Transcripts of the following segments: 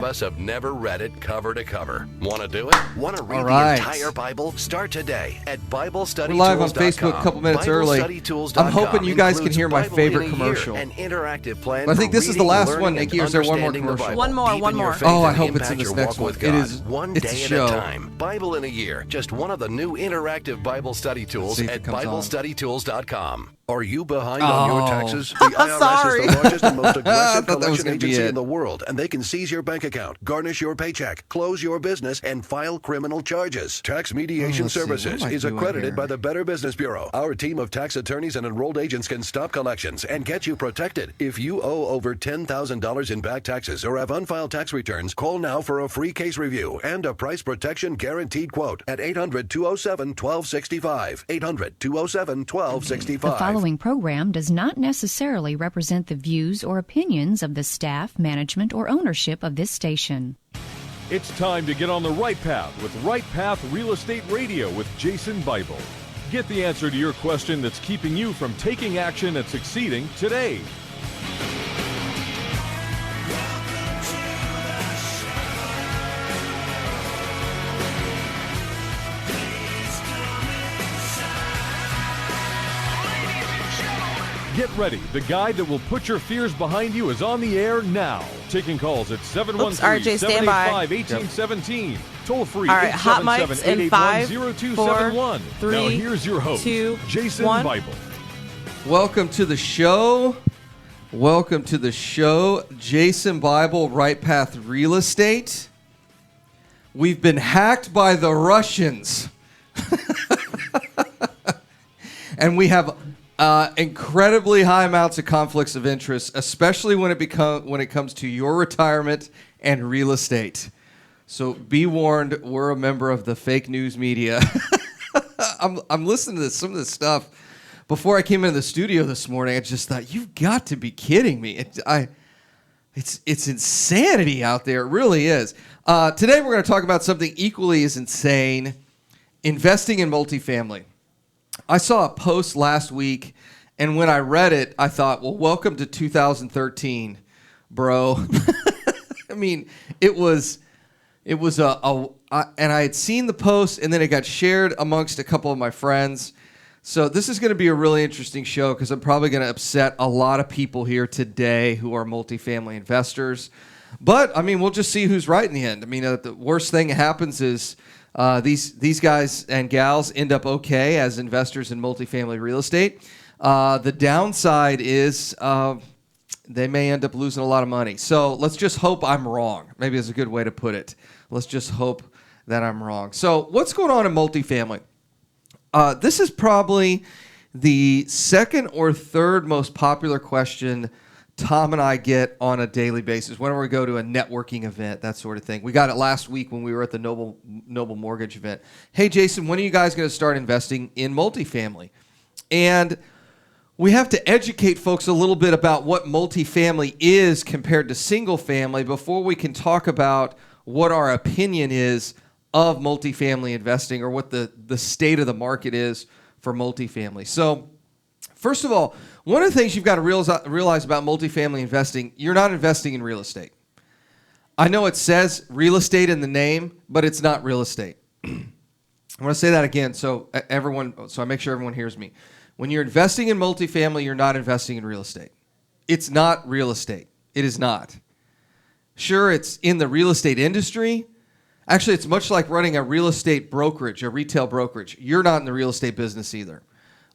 Us have never read it cover to cover. Want to do it? Want to read right. the entire Bible? Start today at BibleStudyTools.com. We're live on Facebook a couple minutes early. I'm hoping you guys can hear my favorite commercial. An interactive plan. But I think this is the last one, Nikki, or is there one more understanding the commercial? Bible. One more. Oh, I hope it's in this next one. It It is. One It's a day at show. a time. Bible in a year. Just one of the new interactive Bible study tools See if at it comes on. BibleStudyTools.com. Are you behind on your taxes? The IRS Sorry. is the largest and most I aggressive thought that was collection gonna be agency it. in the world, and they can seize your bank account, garnish your paycheck, close your business, and file criminal charges. Tax Mediation let's see. What Services am I is doing accredited here? by the Better Business Bureau. Our team of tax attorneys and enrolled agents can stop collections and get you protected. If you owe over $10,000 in back taxes or have unfiled tax returns, call now for a free case review and a price protection guaranteed quote at 800-207-1265. 800-207-1265. The following program does not necessarily represent the views or opinions of the staff, management, or ownership of this station. It's time to get on the right path with Right Path Real Estate Radio with Jason Bible. Get the answer to your question that's keeping you from taking action and succeeding today. Get ready. The guide that will put your fears behind you is on the air now. Taking calls at 713-785-1817. Toll free All right, hot mics in 5, 877-881-0271. 4, Now here's your host, 2, Jason 1. Bible. Welcome to the show. Welcome to the show. Jason Bible, Right Path Real Estate. We've been hacked by the Russians. And we have incredibly high amounts of conflicts of interest, especially when it comes to your retirement and real estate. So be warned, we're a member of the fake news media. I'm listening to some of this stuff. Before I came into the studio this morning, I just thought, you've got to be kidding me. It's insanity out there. It really is. Today we're going to talk about something equally as insane, investing in multifamily. I saw a post last week, and when I read it, I thought, well, welcome to 2013, bro. I mean, it was and I had seen the post, and then it got shared amongst a couple of my friends. So this is going to be a really interesting show because I'm probably going to upset a lot of people here today who are multifamily investors. But, I mean, we'll just see who's right in the end. I mean, the worst thing that happens is these guys and gals end up okay as investors in multifamily real estate. The downside is they may end up losing a lot of money. So let's just hope I'm wrong. Maybe is a good way to put it. Let's just hope that I'm wrong. So what's going on in multifamily? This is probably the second or third most popular question Tom and I get on a daily basis whenever we go to a networking event, that sort of thing. We got it last week when we were at the Noble Mortgage event. Hey, Jason, when are you guys going to start investing in multifamily? And we have to educate folks a little bit about what multifamily is compared to single family before we can talk about what our opinion is of multifamily investing or what the state of the market is for multifamily. So, first of all, one of the things you've got to realize about multifamily investing, you're not investing in real estate. I know it says real estate in the name, but it's not real estate. I'm going to say that again so I make sure everyone hears me. When you're investing in multifamily, you're not investing in real estate. It's not real estate. It is not. Sure, it's in the real estate industry. Actually, it's much like running a real estate brokerage, a retail brokerage. You're not in the real estate business either.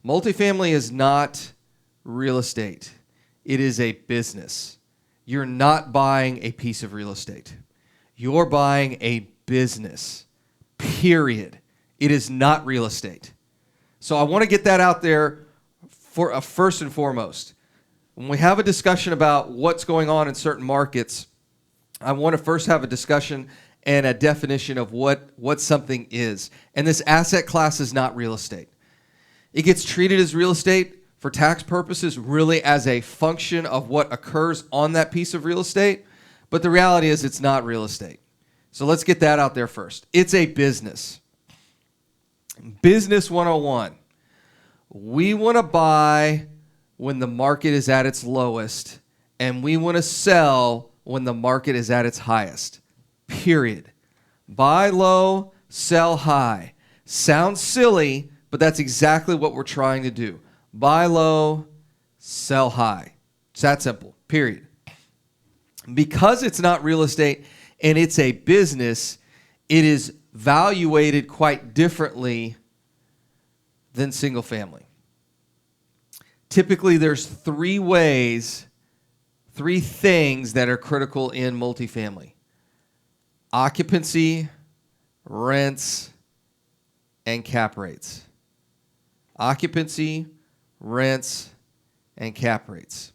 Multifamily is not real estate. It is a business. You're not buying a piece of real estate. You're buying a business, period. It is not real estate. So I want to get that out there for first and foremost. When we have a discussion about what's going on in certain markets, I want to first have a discussion and a definition of what something is. And this asset class is not real estate. It gets treated as real estate for tax purposes, really as a function of what occurs on that piece of real estate. But the reality is it's not real estate. So let's get that out there first. It's a business. Business 101. We want to buy when the market is at its lowest, and we want to sell when the market is at its highest. Period. Buy low, sell high. Sounds silly, but that's exactly what we're trying to do. Buy low, sell high. It's that simple. Period. Because it's not real estate and it's a business, it is valuated quite differently than single family. Typically, there's three things that are critical in multifamily: occupancy, rents, and cap rates. Occupancy, rents, and cap rates.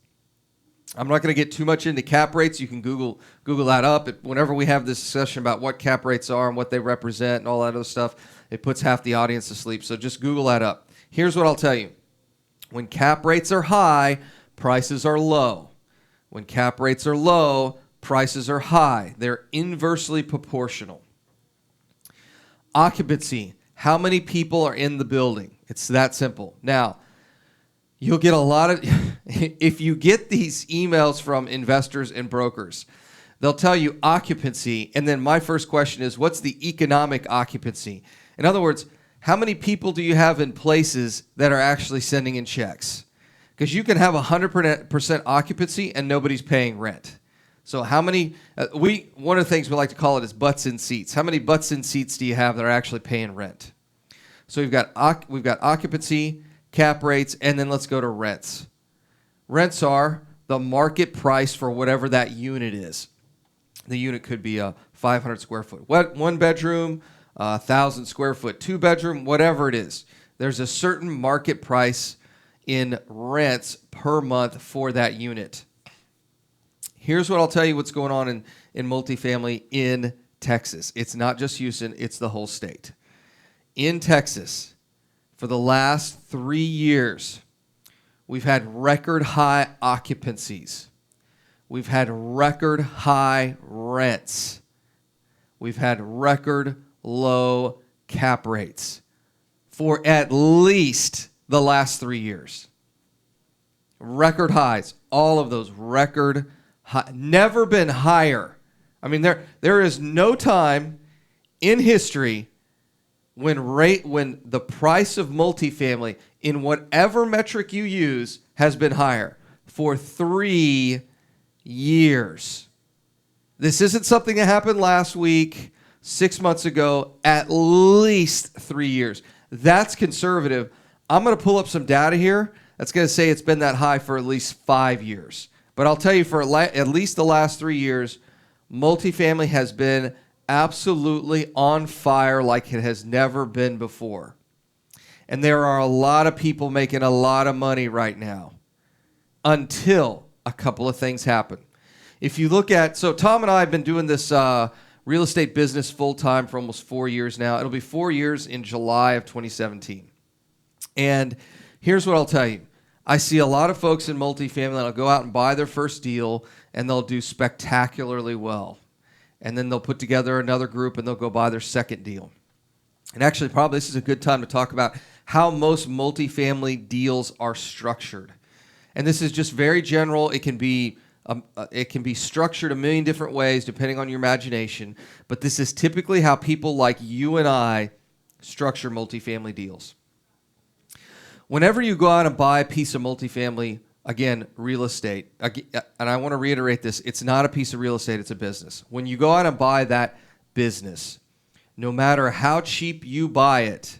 I'm not going to get too much into cap rates. You can Google that up. Whenever we have this discussion about what cap rates are and what they represent and all that other stuff, it puts half the audience to sleep. So just Google that up. Here's what I'll tell you. When cap rates are high, prices are low. When cap rates are low, prices are high. They're inversely proportional. Occupancy. How many people are in the building? It's that simple. Now, you'll get a lot of, if you get these emails from investors and brokers, they'll tell you occupancy, and then my first question is, what's the economic occupancy? In other words, how many people do you have in places that are actually sending in checks? Because you can have 100% occupancy and nobody's paying rent. So how many, one of the things we like to call it is butts in seats. How many butts in seats do you have that are actually paying rent? So we've got occupancy, cap rates, and then let's go to rents. Rents are the market price for whatever that unit is. The unit could be a 500 square foot one bedroom, 1,000 square foot two bedroom, whatever it is. There's a certain market price in rents per month for that unit. Here's what I'll tell you what's going on in multifamily in Texas. It's not just Houston, it's the whole state. In Texas, for the last 3 years, we've had record high occupancies. We've had record high rents. We've had record low cap rates for at least the last 3 years. Record highs, all of those record high, never been higher. I mean, there is no time in history when the price of multifamily in whatever metric you use has been higher for 3 years. This isn't something that happened last week, 6 months ago, at least 3 years. That's conservative. I'm going to pull up some data here that's going to say it's been that high for at least 5 years. But I'll tell you, for at least the last 3 years, multifamily has been absolutely on fire like it has never been before. And there are a lot of people making a lot of money right now until a couple of things happen. If you look at, so Tom and I have been doing this real estate business full-time for almost 4 years now. It'll be 4 years in July of 2017. And here's what I'll tell you. I see a lot of folks in multifamily that'll go out and buy their first deal, and they'll do spectacularly well. And then they'll put together another group, and they'll go buy their second deal. And actually, probably this is a good time to talk about how most multifamily deals are structured. And this is just very general. It can be structured a million different ways depending on your imagination. But this is typically how people like you and I structure multifamily deals. Whenever you go out and buy a piece of multifamily, again, real estate, and I want to reiterate this, it's not a piece of real estate, it's a business. When you go out and buy that business, no matter how cheap you buy it,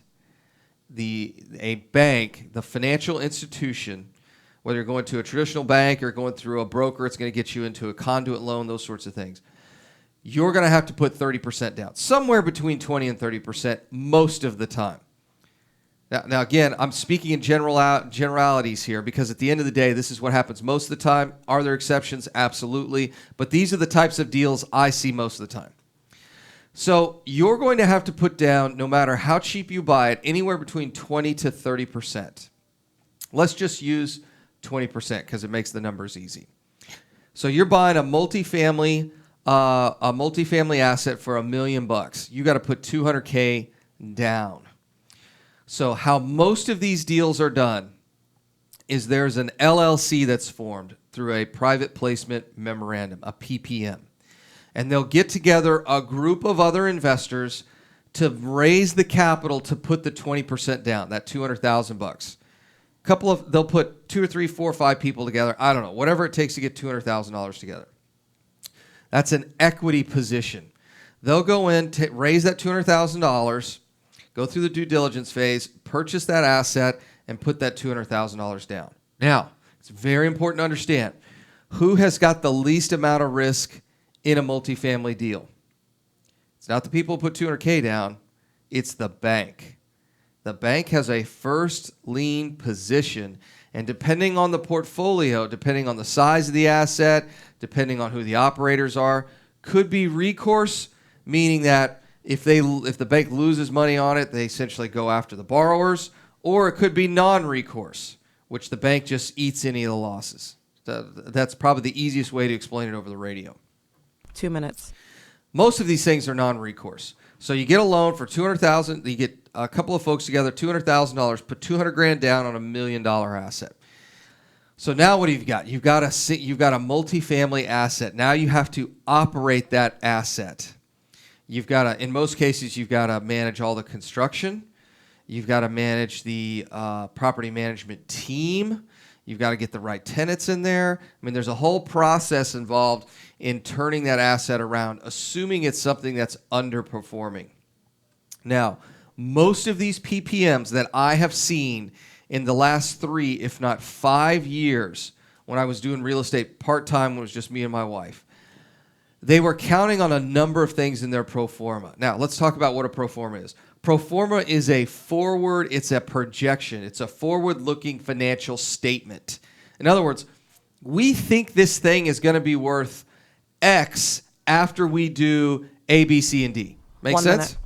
a bank, the financial institution, whether you're going to a traditional bank or going through a broker, it's going to get you into a conduit loan, those sorts of things. You're going to have to put 30% down, somewhere between 20 and 30% most of the time. Now, again, I'm speaking in generalities here because at the end of the day, this is what happens most of the time. Are there exceptions? Absolutely. But these are the types of deals I see most of the time. So you're going to have to put down, no matter how cheap you buy it, anywhere between 20 to 30%. Let's just use 20% because it makes the numbers easy. So you're buying a multifamily asset for $1 million. You got to put $200K down. So how most of these deals are done is there's an LLC that's formed. through a private placement memorandum, a PPM. And they'll get together a group of other investors to raise the capital to put the 20% down, that $200,000. They'll put 2 or 3, 4 or 5 people together. I don't know, whatever it takes to get $200,000 together. That's an equity position. They'll go in, raise that $200,000, go through the due diligence phase, purchase that asset, and put that $200,000 down. Now, it's very important to understand who has got the least amount of risk in a multifamily deal. It's not the people who put $200K down, it's the bank. The bank has a first lien position, and depending on the portfolio, depending on the size of the asset, depending on who the operators are, could be recourse, meaning that if the bank loses money on it, they essentially go after the borrowers, or it could be non-recourse, which the bank just eats any of the losses. That's probably the easiest way to explain it over the radio. 2 minutes. Most of these things are non-recourse. So you get a loan for $200,000. You get a couple of folks together, $200,000, put $200,000 down on $1 million asset. So now what have you got? You've got a multifamily asset. Now you have to operate that asset. In most cases, you've got to manage all the construction. You've got to manage the property management team. You've got to get the right tenants in there. I mean, there's a whole process involved in turning that asset around, assuming it's something that's underperforming. Now, most of these PPMs that I have seen in the last 3, if not 5 years, when I was doing real estate part-time, when it was just me and my wife, they were counting on a number of things in their pro forma. Now, let's talk about what a pro forma is. Pro forma is it's a projection. It's a forward-looking financial statement. In other words, we think this thing is going to be worth X after we do A, B, C, and D. Make sense? Minute.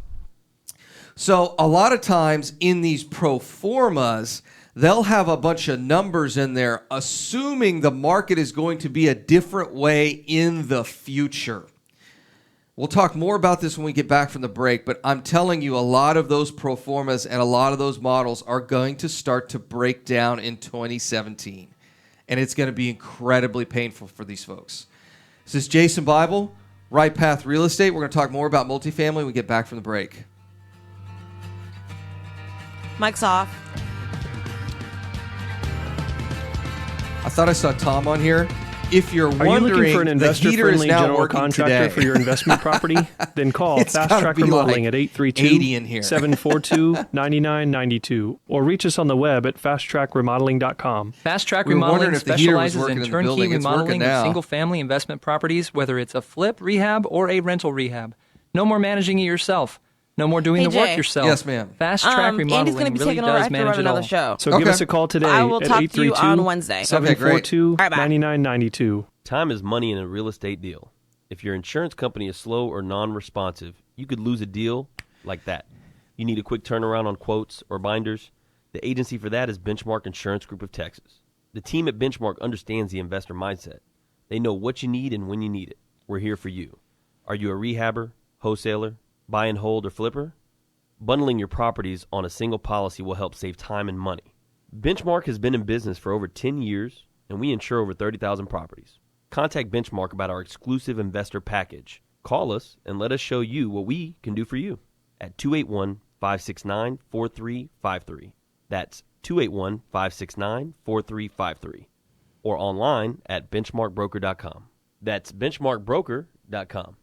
So a lot of times in these pro formas, they'll have a bunch of numbers in there, assuming the market is going to be a different way in the future. We'll talk more about this when we get back from the break, but I'm telling you, a lot of those pro formas and a lot of those models are going to start to break down in 2017, and it's going to be incredibly painful for these folks. This is Jason Bible, Right Path Real Estate. We're going to talk more about multifamily when we get back from the break. Mic's off. I thought I saw Tom on here. If you're Are you looking for an wondering, the heater is investor-friendly now general working contractor today. for your investment property? Then call It's Fast gotta Track be Remodeling like at 80 in here. 832-742-9992 or reach us on the web at fasttrackremodeling.com. Fast Track We were wondering Remodeling if the heater was specializes working in in the turnkey building. It's working remodeling of now. single-family investment properties, whether it's a flip, rehab, or a rental rehab. No more managing it yourself. No more doing Hey, the work Jay. yourself. Yes, ma'am. Fast Track Andy's Remodeling going to be really taking over. I does have to manage run it another all. show. So give Okay. us a call today I will at talk to you on Wednesday. 832-742-9992. Time is money in a real estate deal. If your insurance company is slow or non-responsive, you could lose a deal like that. You need a quick turnaround on quotes or binders? The agency for that is Benchmark Insurance Group of Texas. The team at Benchmark understands the investor mindset. They know what you need and when you need it. We're here for you. Are you a rehabber, wholesaler, buy and hold, or flipper? Bundling your properties on a single policy will help save time and money. Benchmark has been in business for over 10 years, and we insure over 30,000 properties. Contact Benchmark about our exclusive investor package. Call us and let us show you what we can do for you at 281-569-4353. That's 281-569-4353. Or online at benchmarkbroker.com. That's benchmarkbroker.com.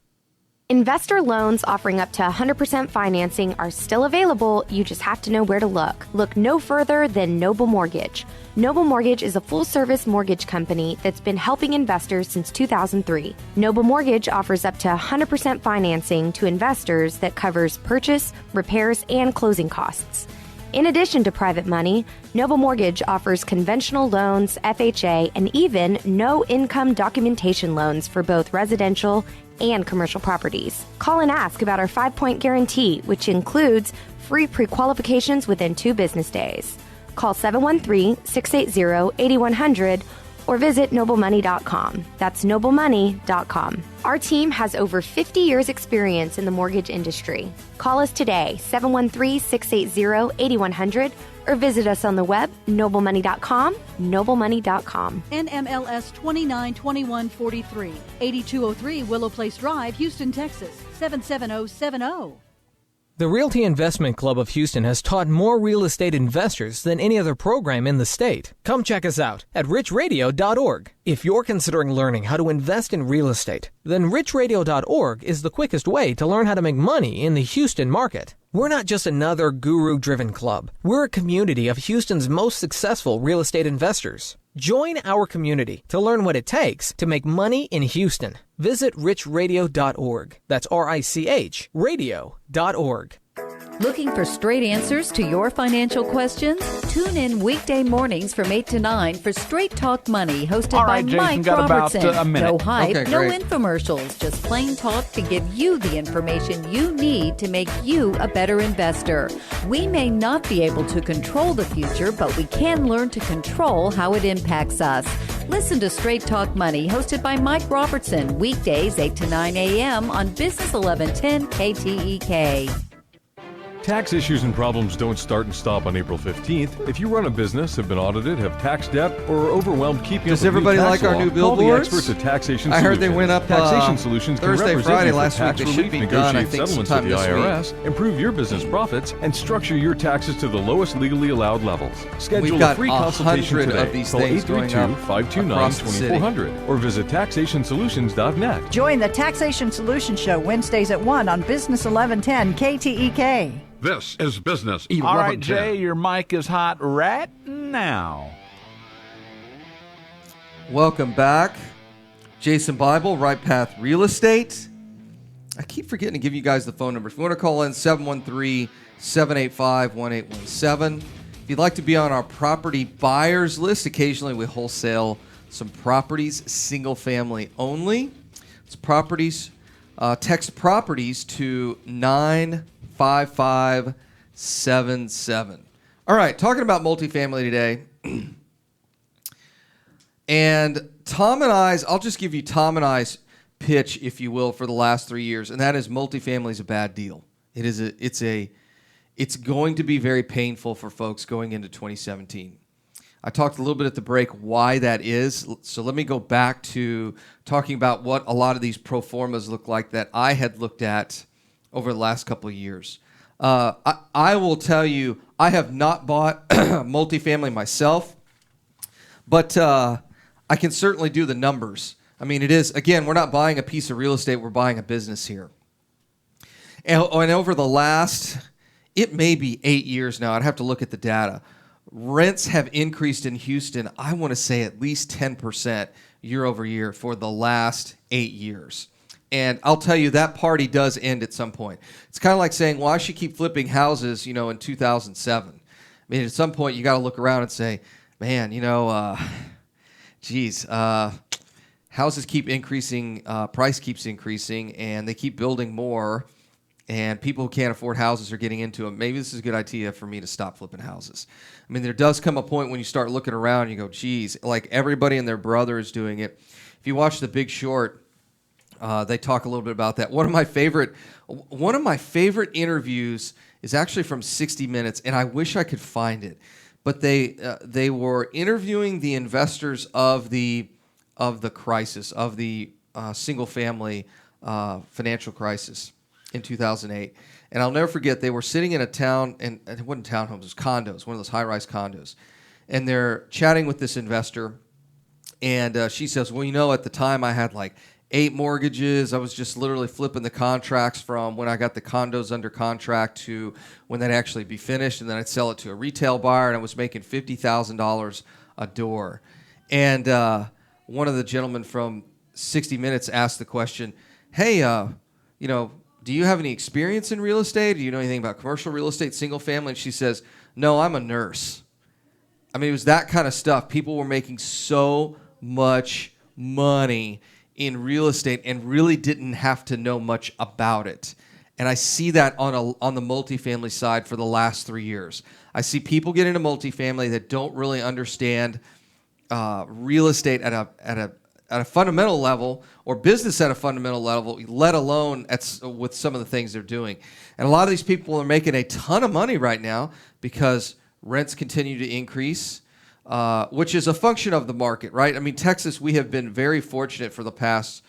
Investor loans offering up to 100% financing are still available. You just have to know where to look. Look no further than Noble Mortgage. Noble Mortgage is a full-service mortgage company that's been helping investors since 2003. Noble Mortgage offers up to 100% financing to investors that covers purchase, repairs, and closing costs. In addition to private money, Noble Mortgage offers conventional loans, FHA, and even no-income documentation loans for both residential and commercial properties. Call and ask about our 5-point guarantee, which includes free pre-qualifications within 2 business days. Call 713-680-8100 or visit noblemoney.com. That's noblemoney.com. Our team has over 50 years' experience in the mortgage industry. Call us today, 713-680-8100, or visit us on the web, noblemoney.com, noblemoney.com. NMLS 292143, 8203 Willow Place Drive, Houston, Texas, 77070. The Realty Investment Club of Houston has taught more real estate investors than any other program in the state. Come check us out at richradio.org. If you're considering learning how to invest in real estate, then richradio.org is the quickest way to learn how to make money in the Houston market. We're not just another guru-driven club. We're a community of Houston's most successful real estate investors. Join our community to learn what it takes to make money in Houston. Visit richradio.org. That's R-I-C-H, radio.org. Looking for straight answers to your financial questions? Tune in weekday mornings from 8 to 9 for Straight Talk Money, hosted All right, by Jason, Mike got Robertson. about a minute. No hype, Okay, no great. infomercials, just plain talk to give you the information you need to make you a better investor. We may not be able to control the future, but we can learn to control how it impacts us. Listen to Straight Talk Money, hosted by Mike Robertson, weekdays 8 to 9 a.m. on Business 1110 KTEK. Tax issues and problems don't start and stop on April 15th. If you run a business, have been audited, have tax debt, or are overwhelmed keeping Does up with everybody new tax like our law, new call the billboards? experts at Taxation I Solutions. heard they went up Taxation Solutions can Thursday, represent Friday you for last tax week. They relief, should be done, I negotiate think, settlements sometime with the this IRS, improve your business profits, and structure your taxes to the lowest legally allowed levels. Schedule We've got a free consultation 100 today. of these Call things going up 832-529-2400 or visit taxationsolutions.net. Join the Taxation Solutions Show Wednesdays at 1 on Business 1110 KTEK. This is Business 1110. All right, Jay, your mic is hot right now. Welcome back. Jason Bible, Right Path Real Estate. I keep forgetting to give you guys the phone number. If you want to call in, 713-785-1817. If you'd like to be on our property buyers list, occasionally we wholesale some properties, single family only. It's properties. Text properties to 95577. All right, talking about multifamily today. And Tom and I's, I'll just give you Tom and I's pitch, if you will, for the last 3 years, and that is multifamily is a bad deal. It's going to be very painful for folks going into 2017. I talked a little bit at the break why that is. So let me go back to talking about what a lot of these pro formas look like that I had looked at over the last couple of years. I will tell you, I have not bought multifamily myself, but I can certainly do the numbers. I mean, it is, again, we're not buying a piece of real estate, we're buying a business here. And over the last, it may be 8 years now, I'd have to look at the data. Rents have increased in Houston, I want to say at least 10% year over year for the last 8 years. And I'll tell you, that party does end at some point. It's kind of like saying, well, I should keep flipping houses, in 2007. I mean, at some point, you got to look around and say, man, houses keep increasing, price keeps increasing, and they keep building more, and people who can't afford houses are getting into them. Maybe this is a good idea for me to stop flipping houses. I mean, there does come a point when you start looking around and you go, geez, like everybody and their brother is doing it. If you watch The Big Short, they talk a little bit about that. One of my favorite interviews is actually from 60 Minutes, and I wish I could find it. But they were interviewing the investors of the crisis, of the single family financial crisis in 2008. And I'll never forget, they were sitting in a town, and it wasn't townhomes, it was condos, one of those high-rise condos. And they're chatting with this investor, and she says, well, at the time I had like 8 mortgages. I was just literally flipping the contracts from when I got the condos under contract to when they'd actually be finished, and then I'd sell it to a retail buyer, and I was making $50,000 a door. And one of the gentlemen from 60 Minutes asked the question, hey, do you have any experience in real estate? Do you know anything about commercial real estate, single family? And she says, no, I'm a nurse. I mean, it was that kind of stuff. People were making so much money in real estate and really didn't have to know much about it. And I see that on the multifamily side for the last 3 years. I see people get into multifamily that don't really understand real estate at a fundamental level, or business at a fundamental level, let alone with some of the things they're doing. And a lot of these people are making a ton of money right now because rents continue to increase, which is a function of the market, right? I mean, Texas, we have been very fortunate for the past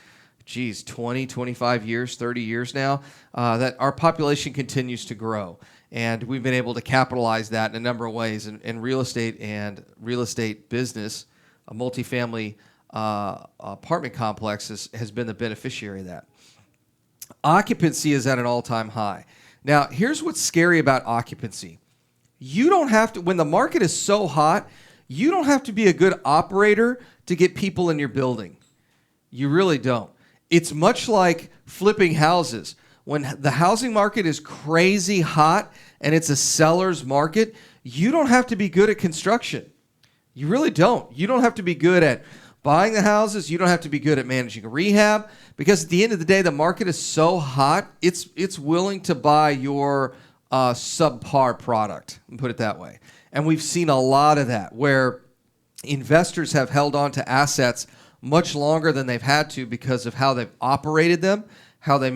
20, 25 years, 30 years now, that our population continues to grow. And we've been able to capitalize that in a number of ways. And real estate and real estate business, a multifamily apartment complex has been the beneficiary of that. Occupancy is at an all-time high. Now, here's what's scary about occupancy. You don't have to, when the market is so hot, you don't have to be a good operator to get people in your building. You really don't. It's much like flipping houses. When the housing market is crazy hot and it's a seller's market, you don't have to be good at construction. You really don't. You don't have to be good at buying the houses. You don't have to be good at managing a rehab, because at the end of the day, the market is so hot, it's willing to buy your subpar product, and put it that way. And we've seen a lot of that where investors have held on to assets much longer than they've had to because of how they've operated them, how they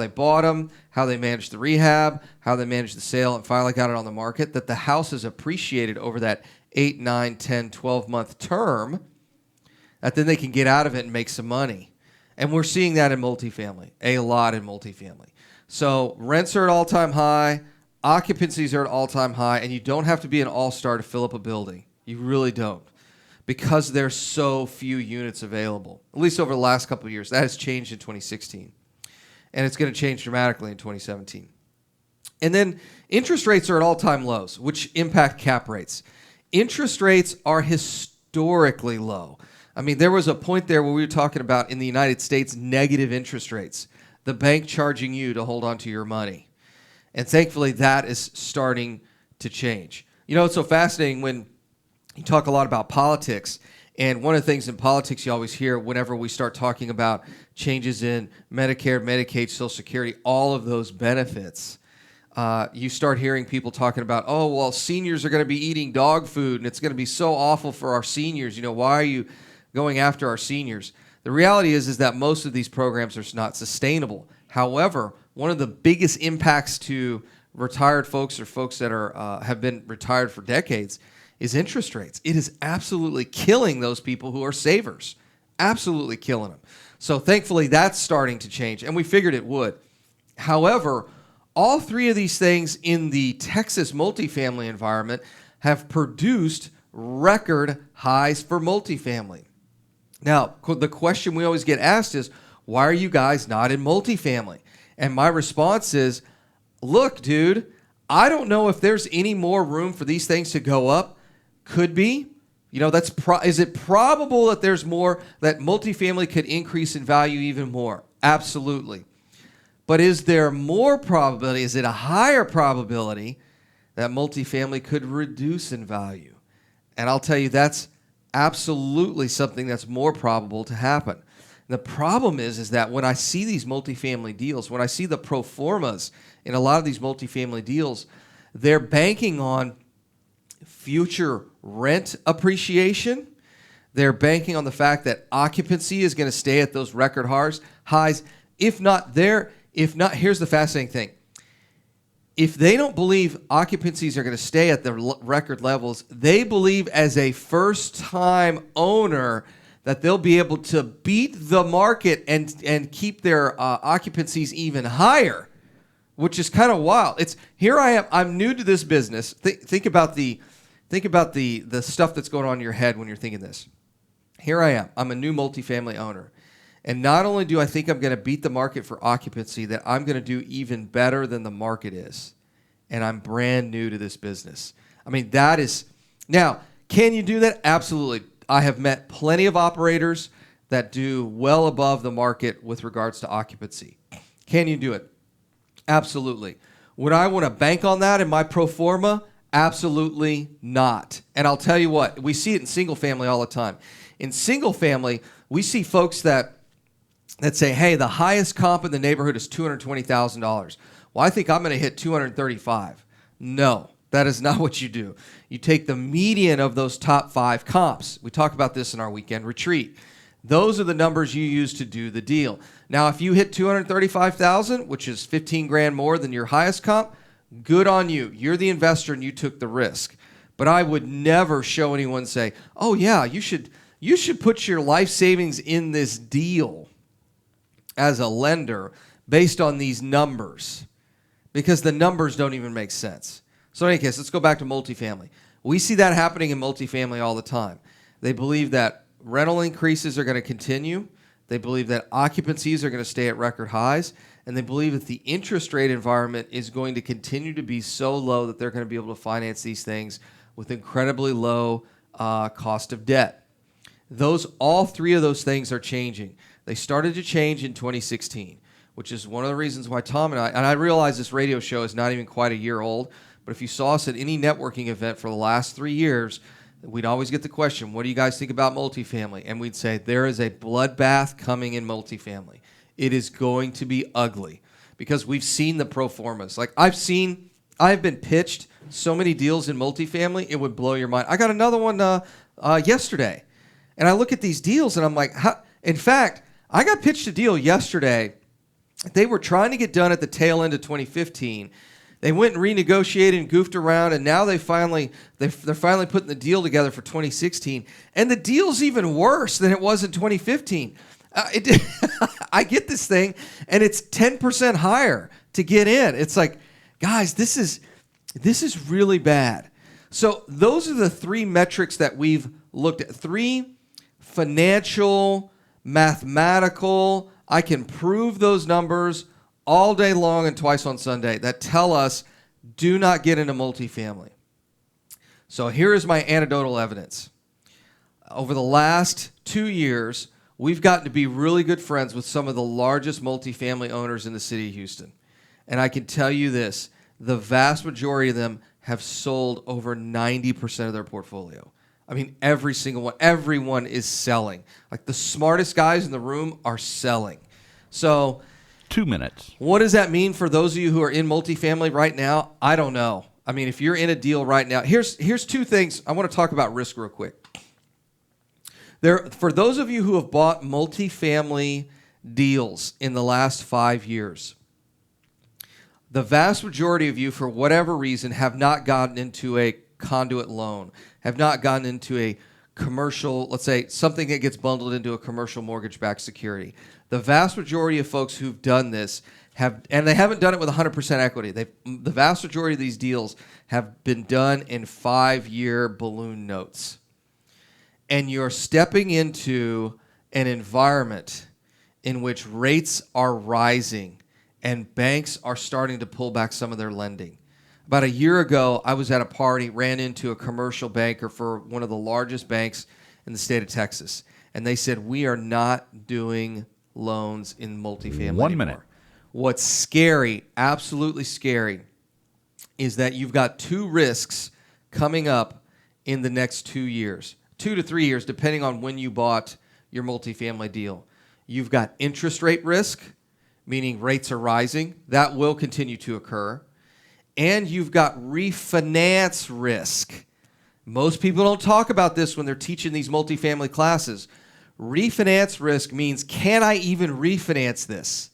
bought them, how they managed the rehab, how they managed the sale, and finally got it on the market, that the house has appreciated over that 8, 9, 10, 12-month term, that then they can get out of it and make some money. And we're seeing that in multifamily, a lot in multifamily. So rents are at all-time high, occupancies are at all-time high, and you don't have to be an all-star to fill up a building. You really don't, because there's so few units available, at least over the last couple of years. That has changed in 2016, and it's going to change dramatically in 2017. And then interest rates are at all-time lows, which impact cap rates. Interest rates are historically low. I mean, there was a point there where we were talking about, in the United States, negative interest rates, the bank charging you to hold on to your money. And thankfully, that is starting to change. You know, it's so fascinating when you talk a lot about politics, and one of the things in politics you always hear whenever we start talking about changes in Medicare, Medicaid, Social Security, all of those benefits, you start hearing people talking about, oh, well, seniors are going to be eating dog food, and it's going to be so awful for our seniors. You know, why are you going after our seniors? The reality is that most of these programs are not sustainable. However, one of the biggest impacts to retired folks, or folks that are have been retired for decades, is interest rates. It is absolutely killing those people who are savers, absolutely killing them. So thankfully, that's starting to change, and we figured it would. However, all three of these things in the Texas multifamily environment have produced record highs for multifamily. Now, the question we always get asked is, why are you guys not in multifamily? And my response is, look, dude, I don't know if there's any more room for these things to go up. Could be. You know, is it probable that there's more, that multifamily could increase in value even more? Absolutely. But is there more probability, is it a higher probability that multifamily could reduce in value? And I'll tell you, that's absolutely something that's more probable to happen. The problem is that when I see these multifamily deals, when I see the pro formas in a lot of these multifamily deals, they're banking on future rent appreciation. They're banking on the fact that occupancy is going to stay at those record highs. If not, here's the fascinating thing. If they don't believe occupancies are going to stay at the record levels, they believe as a first-time owner that they'll be able to beat the market and keep their occupancies even higher, which is kind of wild. Here I am. I'm new to this business. Think about the stuff that's going on in your head when you're thinking this. Here I am. I'm a new multifamily owner. And not only do I think I'm going to beat the market for occupancy, that I'm going to do even better than the market is. And I'm brand new to this business. I mean, that is... Now, can you do that? Absolutely. I have met plenty of operators that do well above the market with regards to occupancy. Can you do it? Absolutely. Would I want to bank on that in my pro forma? Absolutely not. And I'll tell you what, we see it in single family all the time. In single family, we see folks that say, hey, the highest comp in the neighborhood is $220,000. Well, I think I'm going to hit $235,000. No, That is not what you do. You take the median of those top 5 comps. We talk about this in our weekend retreat. Those are the numbers you use to do the deal. Now, if you hit 235,000, which is 15 grand more than your highest comp, good on you. You're the investor and you took the risk. But I would never show anyone say, "Oh yeah, you should put your life savings in this deal as a lender based on these numbers," because the numbers don't even make sense. So in any case, let's go back to multifamily. We see that happening in multifamily all the time. They believe that rental increases are going to continue. They believe that occupancies are going to stay at record highs. And they believe that the interest rate environment is going to continue to be so low that they're going to be able to finance these things with incredibly low cost of debt. All 3 of those things are changing. They started to change in 2016, which is one of the reasons why Tom and I realize this radio show is not even quite a year old, but if you saw us at any networking event for the last 3 years, we'd always get the question, what do you guys think about multifamily? And we'd say, there is a bloodbath coming in multifamily. It is going to be ugly because we've seen the pro formas. Like I've been pitched so many deals in multifamily, it would blow your mind. I got another one yesterday, and I look at these deals and I'm like, how? In fact, I got pitched a deal yesterday. They were trying to get done at the tail end of 2015. They went and renegotiated and goofed around, and now they're finally putting the deal together for 2016. And the deal's even worse than it was in 2015. I get this thing, and it's 10% higher to get in. It's like, guys, this is really bad. So those are the 3 metrics that we've looked at. 3 financial, mathematical, I can prove those numbers all day long and twice on Sunday that tell us do not get into multifamily. So here is my anecdotal evidence. Over the last 2 years, we've gotten to be really good friends with some of the largest multifamily owners in the city of Houston. And I can tell you this, the vast majority of them have sold over 90% of their portfolio. I mean, every single one. Everyone is selling. Like the smartest guys in the room are selling. So 2 minutes. What does that mean for those of you who are in multifamily right now? I don't know. I mean, if you're in a deal right now, here's 2 things. I want to talk about risk real quick. For those of you who have bought multifamily deals in the last 5 years, the vast majority of you, for whatever reason, have not gotten into a conduit loan, have not gotten into a commercial, let's say, something that gets bundled into a commercial mortgage-backed security. The vast majority of folks who've done this and they haven't done it with 100% equity. The vast majority of these deals have been done in 5-year balloon notes. And you're stepping into an environment in which rates are rising and banks are starting to pull back some of their lending. About a year ago, I was at a party, ran into a commercial banker for one of the largest banks in the state of Texas. And they said, we are not doing loans in multifamily 1 anymore. minute. What's scary, absolutely scary, is that you've got 2 risks coming up in the next 2 years. 2 to 3 years, depending on when you bought your multifamily deal. You've got interest rate risk, meaning rates are rising. That will continue to occur. And you've got refinance risk. Most people don't talk about this when they're teaching these multifamily classes. Refinance risk means, can I even refinance this?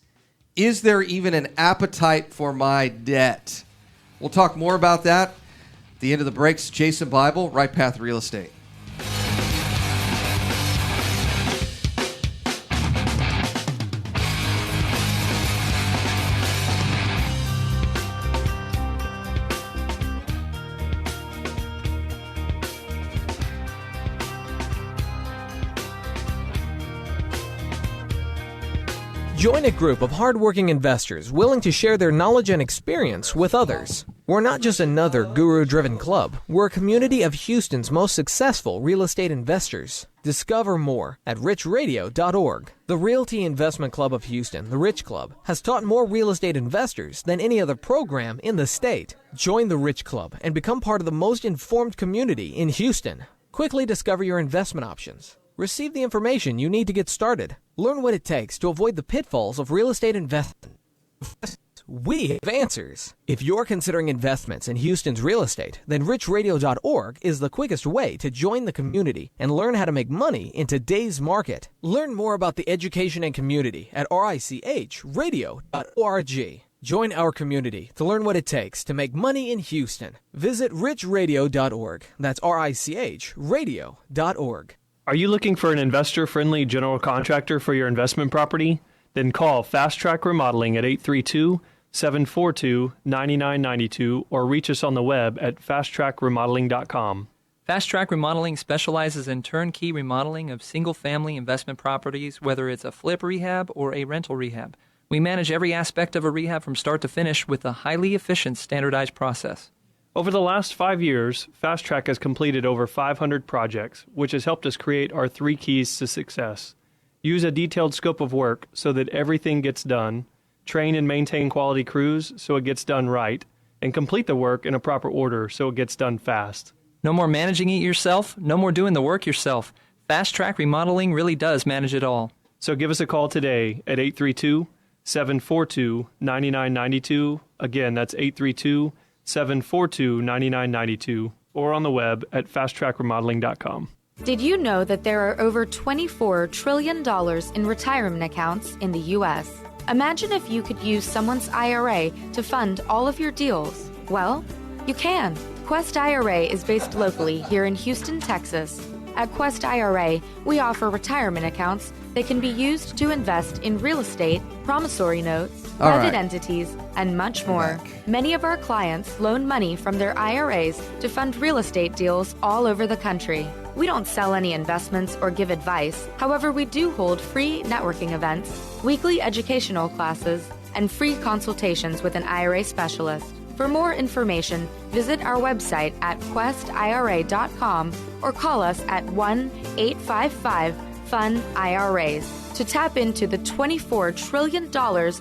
Is there even an appetite for my debt? We'll talk more about that at the end of the breaks. Jason Bible, Right Path Real Estate. Join a group of hardworking investors willing to share their knowledge and experience with others. We're not just another guru-driven club. We're a community of Houston's most successful real estate investors. Discover more at richradio.org. The Realty Investment Club of Houston, the Rich Club, has taught more real estate investors than any other program in the state. Join the Rich Club and become part of the most informed community in Houston. Quickly discover your investment options. Receive the information you need to get started. Learn what it takes to avoid the pitfalls of real estate investment. we have answers. If you're considering investments in Houston's real estate, then richradio.org is the quickest way to join the community and learn how to make money in today's market. Learn more about the education and community at richradio.org. Join our community to learn what it takes to make money in Houston. Visit richradio.org. That's RICH radio.org. Are you looking for an investor-friendly general contractor for your investment property? Then call Fast Track Remodeling at 832-742-9992 or reach us on the web at fasttrackremodeling.com. Fast Track Remodeling specializes in turnkey remodeling of single-family investment properties, whether it's a flip rehab or a rental rehab. We manage every aspect of a rehab from start to finish with a highly efficient, standardized process. Over the last 5 years, Fast Track has completed over 500 projects, which has helped us create our 3 keys to success. Use a detailed scope of work so that everything gets done, train and maintain quality crews so it gets done right, and complete the work in a proper order so it gets done fast. No more managing it yourself, no more doing the work yourself. Fast Track Remodeling really does manage it all. So give us a call today at 832-742-9992. Again, that's 832-742-9992, or on the web at fasttrackremodeling.com. Did you know that there are over $24 trillion in retirement accounts in the U.S.? Imagine if you could use someone's IRA to fund all of your deals. Well, you can. Quest IRA is based locally here in Houston, Texas. At Quest IRA, we offer retirement accounts that can be used to invest in real estate, promissory notes, private entities, and much more. Many of our clients loan money from their IRAs to fund real estate deals all over the country. We don't sell any investments or give advice. However, we do hold free networking events, weekly educational classes, and free consultations with an IRA specialist. For more information, visit our website at questira.com or call us at 1-855-FUN-IRAs. To tap into the $24 trillion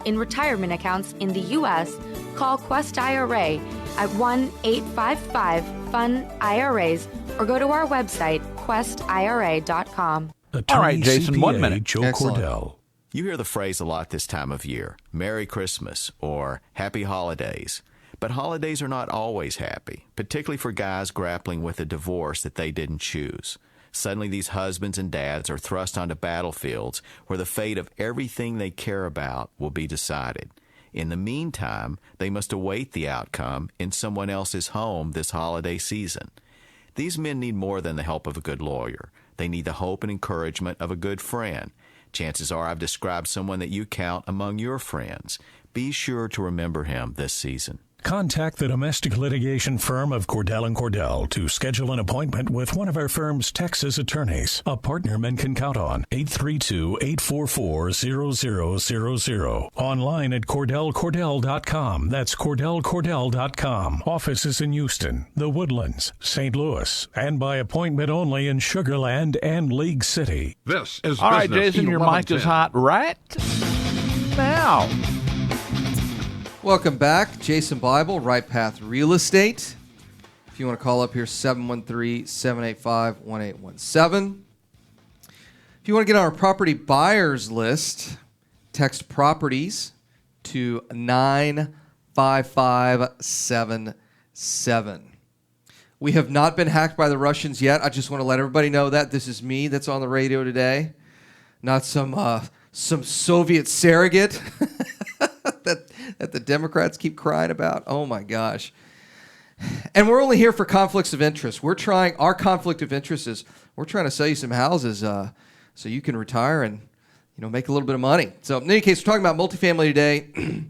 in retirement accounts in the U.S., call Quest IRA at 1-855-FUN-IRAs or go to our website, questira.com. All right, Jason, 1 minute. Joe Cordell. You hear the phrase a lot this time of year, Merry Christmas or Happy Holidays. But holidays are not always happy, particularly for guys grappling with a divorce that they didn't choose. Suddenly these husbands and dads are thrust onto battlefields where the fate of everything they care about will be decided. In the meantime, they must await the outcome in someone else's home this holiday season. These men need more than the help of a good lawyer. They need the hope and encouragement of a good friend. Chances are I've described someone that you count among your friends. Be sure to remember him this season. Contact the domestic litigation firm of Cordell & Cordell to schedule an appointment with one of our firm's Texas attorneys, a partner men can count on. 832-844-0000. Online at CordellCordell.com. That's CordellCordell.com. Offices in Houston, The Woodlands, St. Louis, and by appointment only in Sugar Land and League City. This is all right, Jason, your mic is hot right now. Welcome back. Jason Bible, Right Path Real Estate. If you want to call up here, 713-785-1817. If you want to get on our property buyers list, text properties to 95577. We have not been hacked by the Russians yet. I just want to let everybody know that. This is me that's on the radio today, not some Soviet surrogate that the Democrats keep crying about. Oh my gosh. And we're only here for conflicts of interest. Our conflict of interest is we're trying to sell you some houses so you can retire and make a little bit of money. So in any case, we're talking about multifamily today.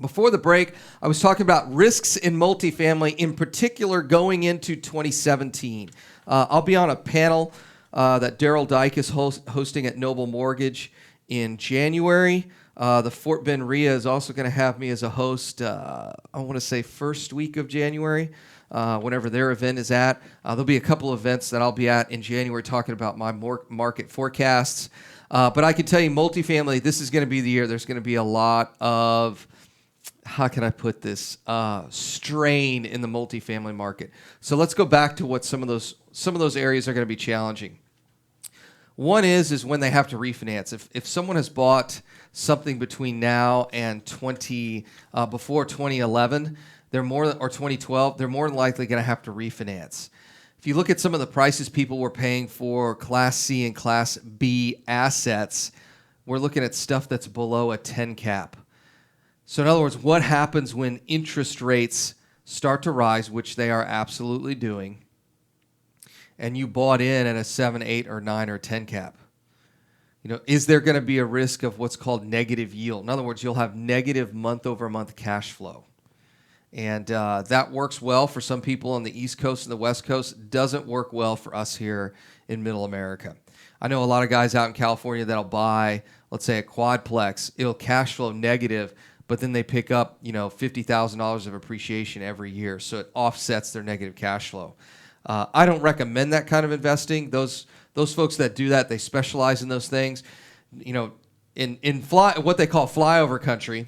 Before the break, I was talking about risks in multifamily, in particular going into 2017. I'll be on a panel that Daryl Dyke is hosting at Noble Mortgage in January. The Fort Bend RIA is also going to have me as a host, I want to say first week of January, whenever their event is at. There'll be a couple of events that I'll be at in January talking about my market forecasts. But I can tell you multifamily, this is going to be the year. There's going to be a lot of, how can I put this, strain in the multifamily market. So let's go back to what some of those areas are going to be challenging. One is when they have to refinance. If someone has bought something between now and before 2011, or 2012, they're more than likely going to have to refinance. If you look at some of the prices people were paying for Class C and Class B assets, we're looking at stuff that's below a 10 cap. So in other words, what happens when interest rates start to rise, which they are absolutely doing, and you bought in at a 7, 8, or 9, or 10 cap? Is there going to be a risk of what's called negative yield? In other words, you'll have negative month-over-month cash flow. And that works well for some people on the East Coast and the West Coast. Doesn't work well for us here in Middle America. I know a lot of guys out in California that'll buy, let's say, a quadplex. It'll cash flow negative, but then they pick up, $50,000 of appreciation every year. So it offsets their negative cash flow. I don't recommend that kind of investing. Those folks that do that, they specialize in those things. In what they call flyover country,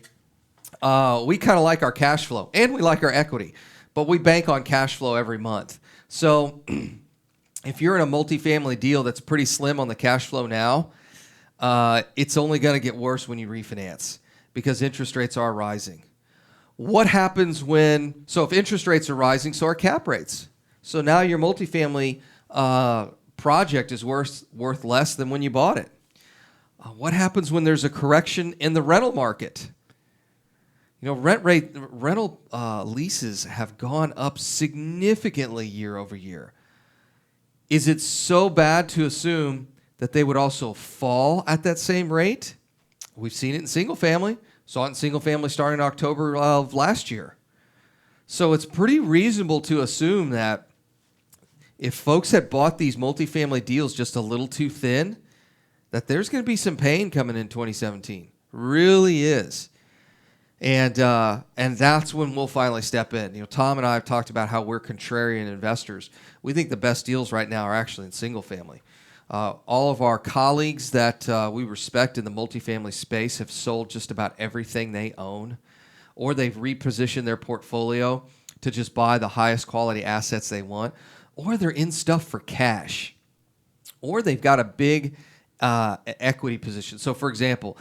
we kind of like our cash flow, and we like our equity, but we bank on cash flow every month. So if you're in a multifamily deal that's pretty slim on the cash flow now, it's only going to get worse when you refinance because interest rates are rising. What happens if interest rates are rising, so are cap rates. So now your multifamily project is worth less than when you bought it. What happens when there's a correction in the rental market? Rental leases have gone up significantly year over year. Is it so bad to assume that they would also fall at that same rate? We've seen it in single family. Saw it in single family starting in October of last year. So it's pretty reasonable to assume that if folks had bought these multifamily deals just a little too thin, that there's going to be some pain coming in 2017. Really is. And that's when we'll finally step in. Tom and I have talked about how we're contrarian investors. We think the best deals right now are actually in single family. All of our colleagues that we respect in the multifamily space have sold just about everything they own, or they've repositioned their portfolio to just buy the highest quality assets they want, or they're in stuff for cash, or they've got a big equity position. So, for example,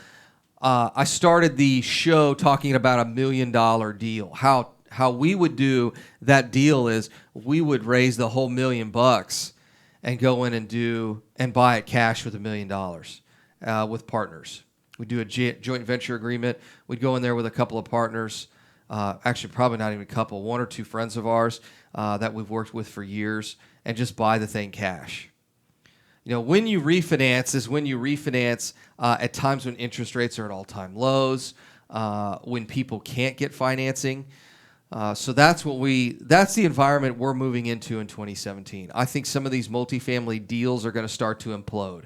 I started the show talking about $1 million deal. How we would do that deal is we would raise the whole $1 million and go in and buy it cash with $1 million with partners. We'd do a joint venture agreement. We'd go in there with a couple of partners, actually probably not even a couple, one or two friends of ours that we've worked with for years, and just buy the thing cash. When you refinance is when you refinance at times when interest rates are at all-time lows, when people can't get financing. So that's the environment we're moving into in 2017. I think some of these multifamily deals are going to start to implode.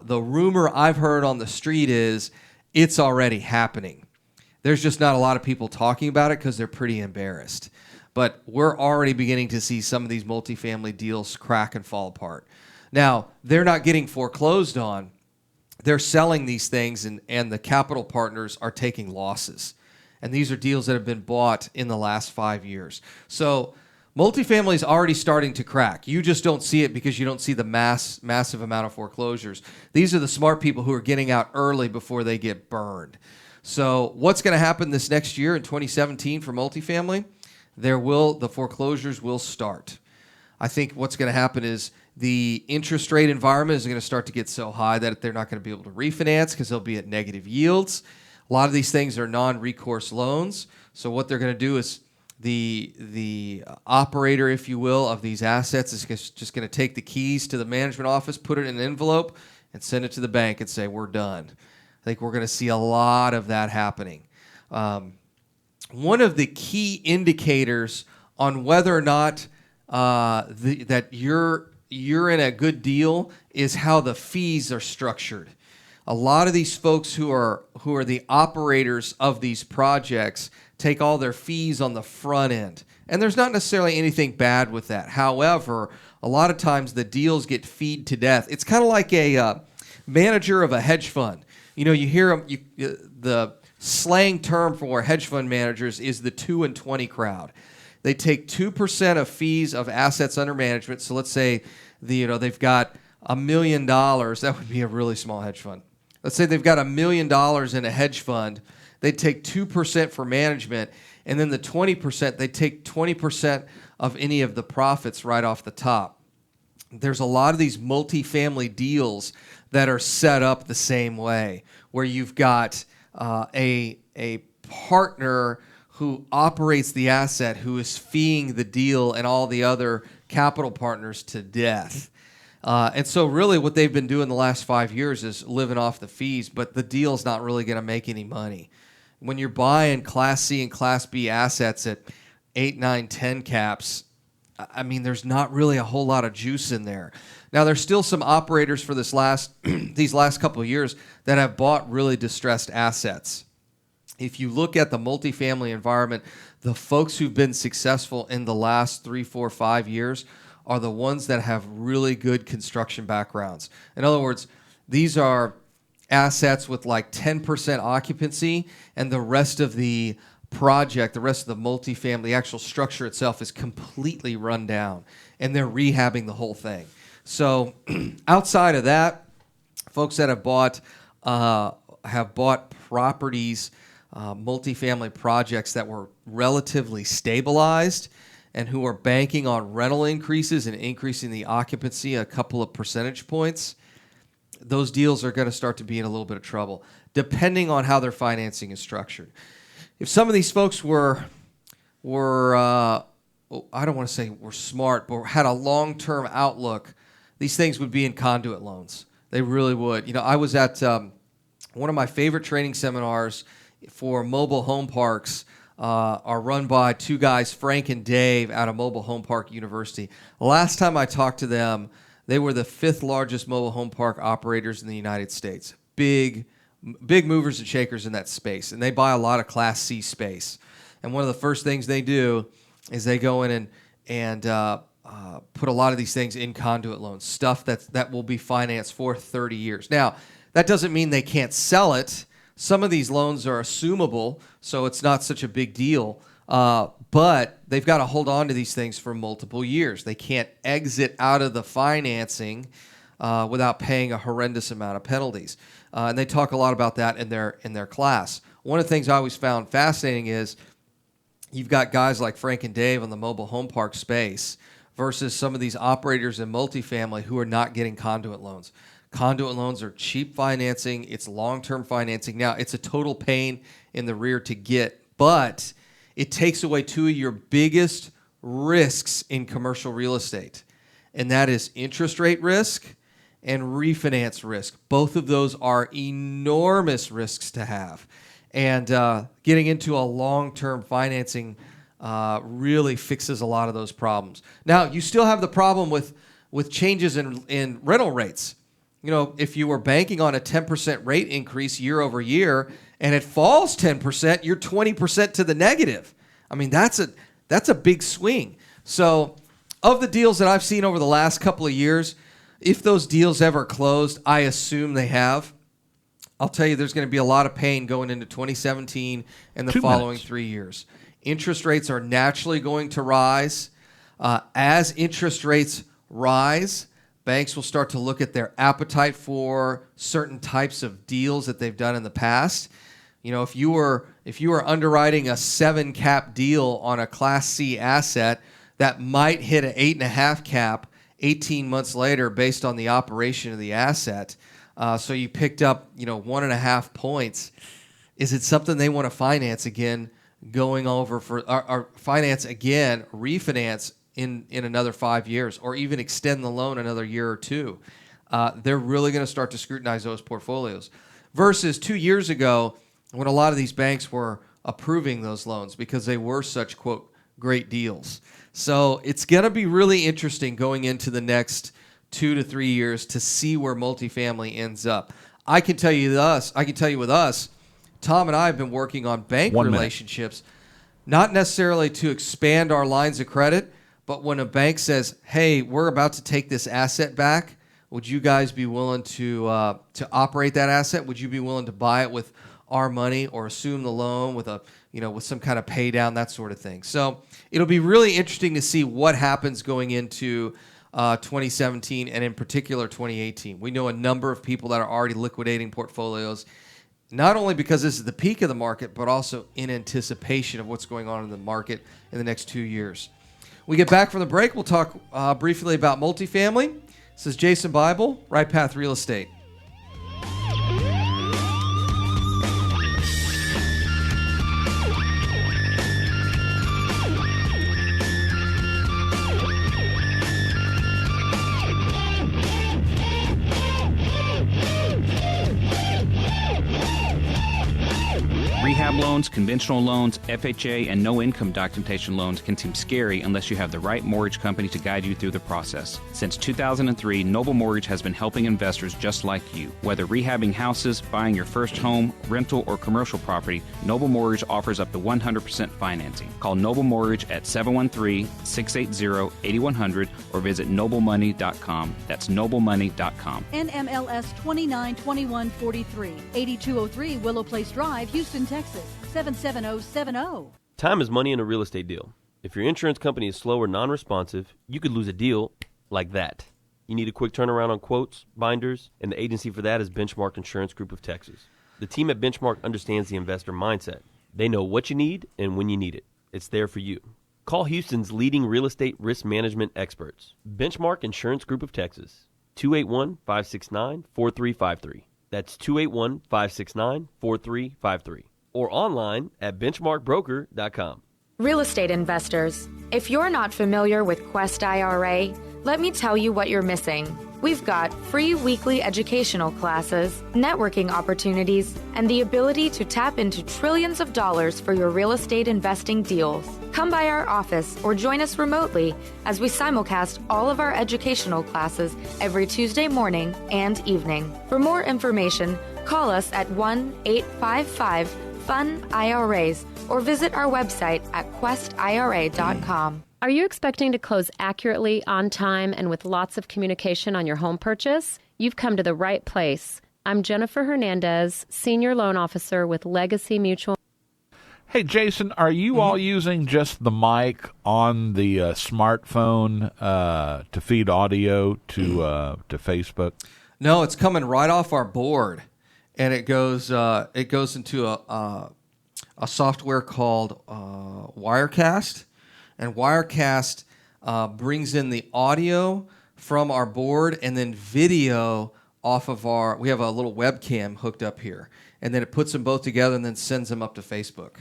The rumor I've heard on the street is it's already happening. There's just not a lot of people talking about it because they're pretty embarrassed. But we're already beginning to see some of these multifamily deals crack and fall apart. Now, they're not getting foreclosed on. They're selling these things, and the capital partners are taking losses. And these are deals that have been bought in the last 5 years. So multifamily is already starting to crack. You just don't see it because you don't see the massive amount of foreclosures. These are the smart people who are getting out early before they get burned. So what's going to happen this next year in 2017 for multifamily? The foreclosures will start. I think what's going to happen is the interest rate environment is going to start to get so high that they're not going to be able to refinance because they'll be at negative yields. A lot of these things are non-recourse loans. So what they're going to do is the operator, if you will, of these assets is just going to take the keys to the management office, put it in an envelope, and send it to the bank and say, we're done. I think we're going to see a lot of that happening. One of the key indicators on whether or not that you're in a good deal is how the fees are structured. A lot of these folks who are the operators of these projects take all their fees on the front end. And there's not necessarily anything bad with that. However, a lot of times the deals get feed to death. It's kind of like a manager of a hedge fund. You hear the slang term for hedge fund managers is the 2 and 20 crowd. They take 2% of fees of assets under management. So let's say they've got $1 million, that would be a really small hedge fund. Let's say they've got $1 million in a hedge fund. They'd take 2% for management, and then the 20%, they take 20% of any of the profits right off the top. There's a lot of these multifamily deals that are set up the same way, where you've got a partner who operates the asset, who is feeing the deal and all the other capital partners to death. And so really what they've been doing the last 5 years is living off the fees, but the deal's not really going to make any money. When you're buying Class C and Class B assets at 8, 9, 10 caps, I mean, there's not really a whole lot of juice in there. Now, there's still some operators for these last couple of years that have bought really distressed assets. If you look at the multifamily environment, the folks who've been successful in the last 3, 4, 5 years are the ones that have really good construction backgrounds. In other words, these are assets with like 10% occupancy, and the rest of the project, the rest of the multifamily, the actual structure itself is completely run down, and they're rehabbing the whole thing. So outside of that, folks that have bought properties, multifamily projects that were relatively stabilized and who are banking on rental increases and increasing the occupancy a couple of percentage points, those deals are going to start to be in a little bit of trouble, depending on how their financing is structured. If some of these folks were I don't want to say were smart, but had a long-term outlook, these things would be in conduit loans. They really would. You know, I was at one of my favorite training seminars for mobile home parks are run by two guys, Frank and Dave, out of Mobile Home Park University. Last time I talked to them, they were the 5th largest mobile home park operators in the United States. Big movers and shakers in that space, and they buy a lot of Class C space. And one of the first things they do is they go in and put a lot of these things in conduit loans, stuff that will be financed for 30 years. Now, that doesn't mean they can't sell it. Some of these loans are assumable, so it's not such a big deal. But they've got to hold on to these things for multiple years. They can't exit out of the financing without paying a horrendous amount of penalties. And they talk a lot about that in their class. One of the things I always found fascinating is you've got guys like Frank and Dave on the mobile home park space versus some of these operators in multifamily who are not getting conduit loans. Conduit loans are cheap financing. It's long-term financing. Now, it's a total pain in the rear to get, but it takes away two of your biggest risks in commercial real estate, and that is interest rate risk and refinance risk. Both of those are enormous risks to have, and getting into a long-term financing really fixes a lot of those problems. Now, you still have the problem with changes in rental rates. You know, if you were banking on a 10% rate increase year over year and it falls 10%, you're 20% to the negative. I mean, that's a big swing. So of the deals that I've seen over the last couple of years, if those deals ever closed, I assume they have. I'll tell you, there's going to be a lot of pain going into 2017 and the following 3 years. Interest rates are naturally going to rise. As interest rates rise, banks will start to look at their appetite for certain types of deals that they've done in the past. You know, if you were underwriting a 7 cap deal on a Class C asset that might hit an 8.5 cap 18 months later based on the operation of the asset, so you picked up 1.5 points. Is it something they want to finance again, going over for or finance again, refinance in another 5 years, or even extend the loan another year or two? They're really going to start to scrutinize those portfolios. Versus 2 years ago, when a lot of these banks were approving those loans because they were such, quote, great deals. So it's going to be really interesting going into the next 2 to 3 years to see where multifamily ends up. I can tell you with us, Tom and I have been working on bank relationships, not necessarily to expand our lines of credit, but when a bank says, hey, we're about to take this asset back, would you guys be willing to operate that asset? Would you be willing to buy it with our money or assume the loan with with some kind of pay down, that sort of thing? So it'll be really interesting to see what happens going into 2017 and in particular 2018. We know a number of people that are already liquidating portfolios, not only because this is the peak of the market, but also in anticipation of what's going on in the market in the next 2 years. We get back from the break, we'll talk briefly about multifamily. This is Jason Bible, Right Path Real Estate. Rehab loans, conventional loans, FHA, and no-income documentation loans can seem scary unless you have the right mortgage company to guide you through the process. Since 2003, Noble Mortgage has been helping investors just like you. Whether rehabbing houses, buying your first home, rental, or commercial property, Noble Mortgage offers up to 100% financing. Call Noble Mortgage at 713-680-8100 or visit noblemoney.com. That's noblemoney.com. NMLS 292143, 8203 Willow Place Drive, Houston, Texas, 77070. Time is money in a real estate deal. If your insurance company is slow or non-responsive, you could lose a deal like that. You need a quick turnaround on quotes, binders, and the agency for that is Benchmark Insurance Group of Texas. The team at Benchmark understands the investor mindset. They know what you need and when you need it. It's there for you. Call Houston's leading real estate risk management experts, Benchmark Insurance Group of Texas, 281-569-4353. That's 281-569-4353. Or online at benchmarkbroker.com. Real estate investors, if you're not familiar with Quest IRA, let me tell you what you're missing. We've got free weekly educational classes, networking opportunities, and the ability to tap into trillions of dollars for your real estate investing deals. Come by our office or join us remotely as we simulcast all of our educational classes every Tuesday morning and evening. For more information, call us at 1-855-FUN-IRAs or visit our website at questira.com. Are you expecting to close accurately, on time, and with lots of communication on your home purchase? You've come to the right place. I'm Jennifer Hernandez, Senior Loan Officer with Legacy Mutual. Hey, Jason, are you all using just the mic on the smartphone to feed audio to Facebook? No, it's coming right off our board, and it goes into a software called Wirecast. And Wirecast brings in the audio from our board and then video off of we have a little webcam hooked up here. And then it puts them both together and then sends them up to Facebook.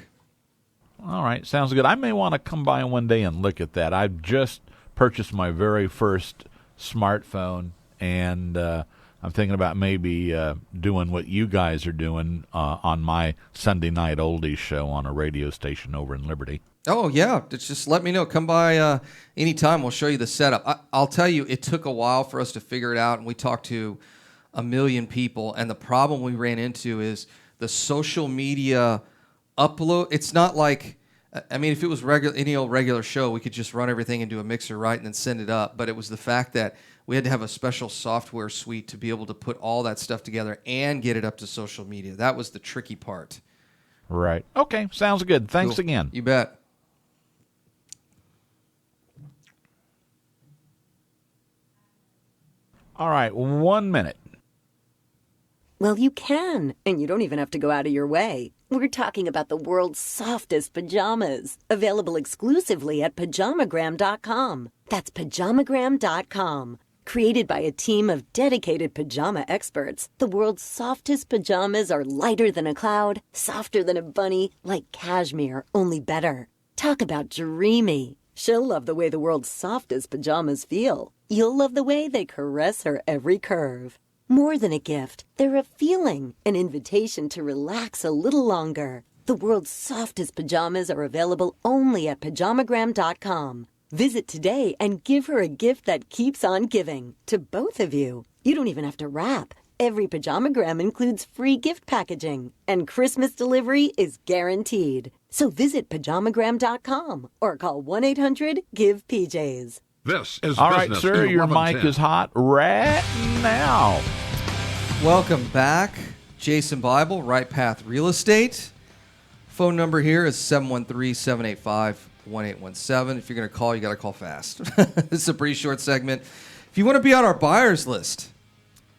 All right, sounds good. I may want to come by one day and look at that. I've just purchased my very first smartphone, and I'm thinking about maybe doing what you guys are doing on my Sunday night oldies show on a radio station over in Liberty. Oh, yeah. Just let me know. Come by anytime. We'll show you the setup. I'll tell you, it took a while for us to figure it out, and we talked to a million people, and the problem we ran into is the social media upload. It's not like, I mean, if it was any old regular show, we could just run everything into a mixer, right, and then send it up. But it was the fact that we had to have a special software suite to be able to put all that stuff together and get it up to social media. That was the tricky part. Right. Okay, sounds good. Thanks Cool. again. You bet. All right, 1 minute. Well, you can, and you don't even have to go out of your way. We're talking about the world's softest pajamas, available exclusively at pajamagram.com. That's pajamagram.com. Created by a team of dedicated pajama experts, the world's softest pajamas are lighter than a cloud, softer than a bunny, like cashmere, only better. Talk about dreamy. She'll love the way the world's softest pajamas feel. You'll love the way they caress her every curve. More than a gift, they're a feeling, an invitation to relax a little longer. The world's softest pajamas are available only at pajamagram.com. Visit today and give her a gift that keeps on giving, to both of you. You don't even have to wrap. Every Pajamagram includes free gift packaging, and Christmas delivery is guaranteed. So visit pajamagram.com or call 1-800-GIVE-PJs. This is all right, sir. Your mic is hot right now. Welcome back. Jason Bible, Right Path Real Estate. Phone number here is 713-785-1065. 1-817. If you're going to call, you got to call fast. This is a pretty short segment. If you want to be on our buyers list,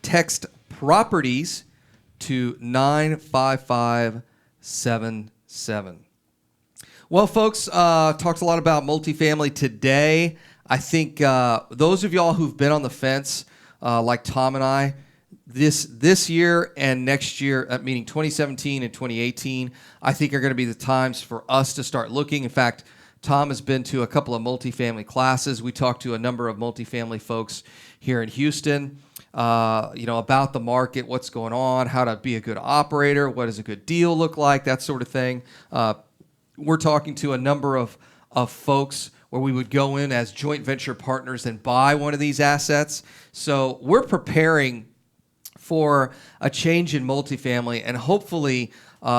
text properties to 95577. Well, folks, talked a lot about multifamily today. I think those of y'all who've been on the fence, like Tom and I, this year and next year, meaning 2017 and 2018, I think are going to be the times for us to start looking. In fact, Tom has been to a couple of multifamily classes. We talked to a number of multifamily folks here in Houston, about the market, what's going on, how to be a good operator, what does a good deal look like, that sort of thing. We're talking to a number of folks where we would go in as joint venture partners and buy one of these assets. So we're preparing for a change in multifamily and hopefully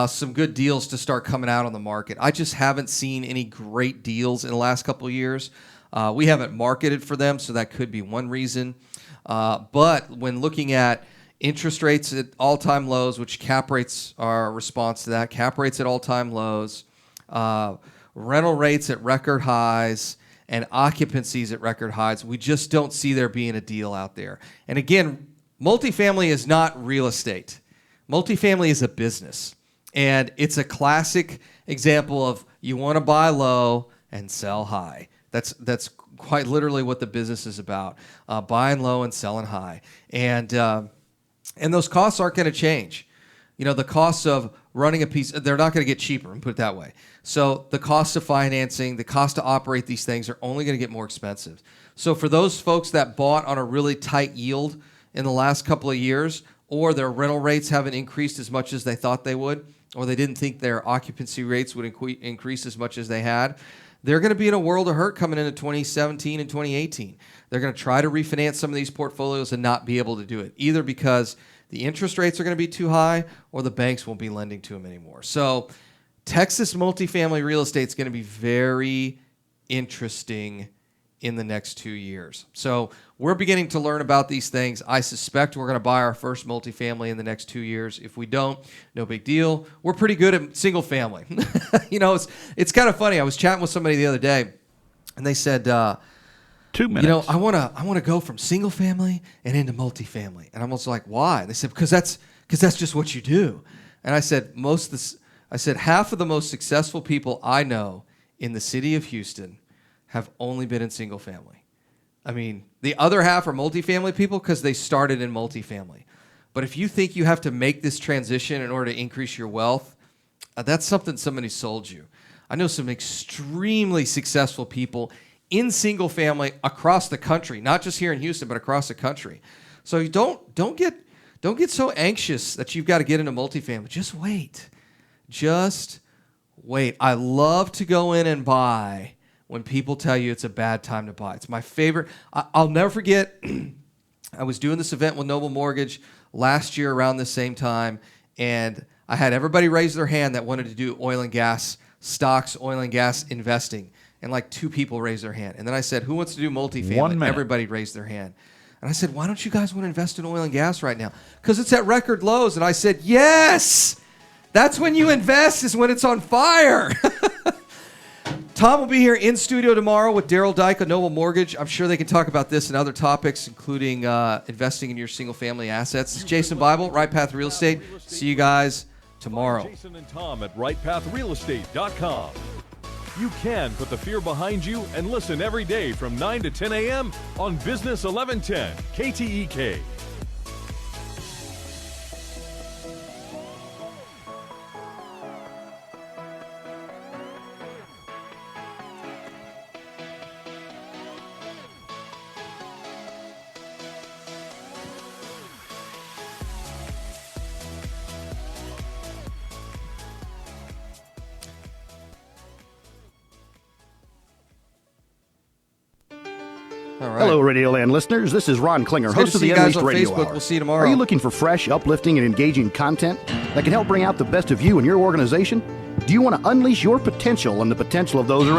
some good deals to start coming out on the market. I just haven't seen any great deals in the last couple of years. We haven't marketed for them, so that could be one reason. But when looking at interest rates at all-time lows, which cap rates are a response to that, cap rates at all-time lows, rental rates at record highs, and occupancies at record highs, we just don't see there being a deal out there. And again, multifamily is not real estate. Multifamily is a business. And it's a classic example of you want to buy low and sell high. That's quite literally what the business is about, buying low and selling high. And those costs aren't going to change. The costs of running a piece, they're not going to get cheaper, and put it that way. So the cost of financing, the cost to operate these things are only going to get more expensive. So for those folks that bought on a really tight yield in the last couple of years, or their rental rates haven't increased as much as they thought they would, or they didn't think their occupancy rates would increase as much as they had, they're going to be in a world of hurt coming into 2017 and 2018. They're going to try to refinance some of these portfolios and not be able to do it, either because the interest rates are going to be too high or the banks won't be lending to them anymore. So Texas multifamily real estate is going to be very interesting in the next 2 years. So we're beginning to learn about these things. I suspect we're going to buy our first multifamily in the next 2 years. If we don't, no big deal. We're pretty good at single family. It's kind of funny. I was chatting with somebody the other day, and they said, 2 minutes. I want to go from single family and into multifamily. And I'm also like, why? And they said, because that's just what you do. And I said, half of the most successful people I know in the city of Houston have only been in single family. I mean, the other half are multifamily people because they started in multifamily. But if you think you have to make this transition in order to increase your wealth, that's something somebody sold you. I know some extremely successful people in single family across the country, not just here in Houston, but across the country. So you don't get so anxious that you've got to get into multifamily. Just wait. I love to go in and buy when people tell you it's a bad time to buy. It's my favorite. I'll never forget, I was doing this event with Noble Mortgage last year around the same time, and I had everybody raise their hand that wanted to do oil and gas stocks, oil and gas investing, and like 2 people raised their hand. And then I said, who wants to do multifamily? 1 minute. Everybody raised their hand. And I said, why don't you guys want to invest in oil and gas right now? Because it's at record lows. And I said, yes, that's when you invest, is when it's on fire. Tom will be here in studio tomorrow with Daryl Dyke of Noble Mortgage. I'm sure they can talk about this and other topics, including investing in your single-family assets. It's Jason Bible, Right Path Real Estate. See you guys tomorrow. Jason and Tom at rightpathrealestate.com. You can put the fear behind you and listen every day from 9 to 10 a.m. on Business 1110 KTEK. Hello, Radioland listeners. This is Ron Klinger, host of the Unleashed Radio Hour. We'll see you tomorrow. Are you looking for fresh, uplifting, and engaging content that can help bring out the best of you and your organization? Do you want to unleash your potential and the potential of those around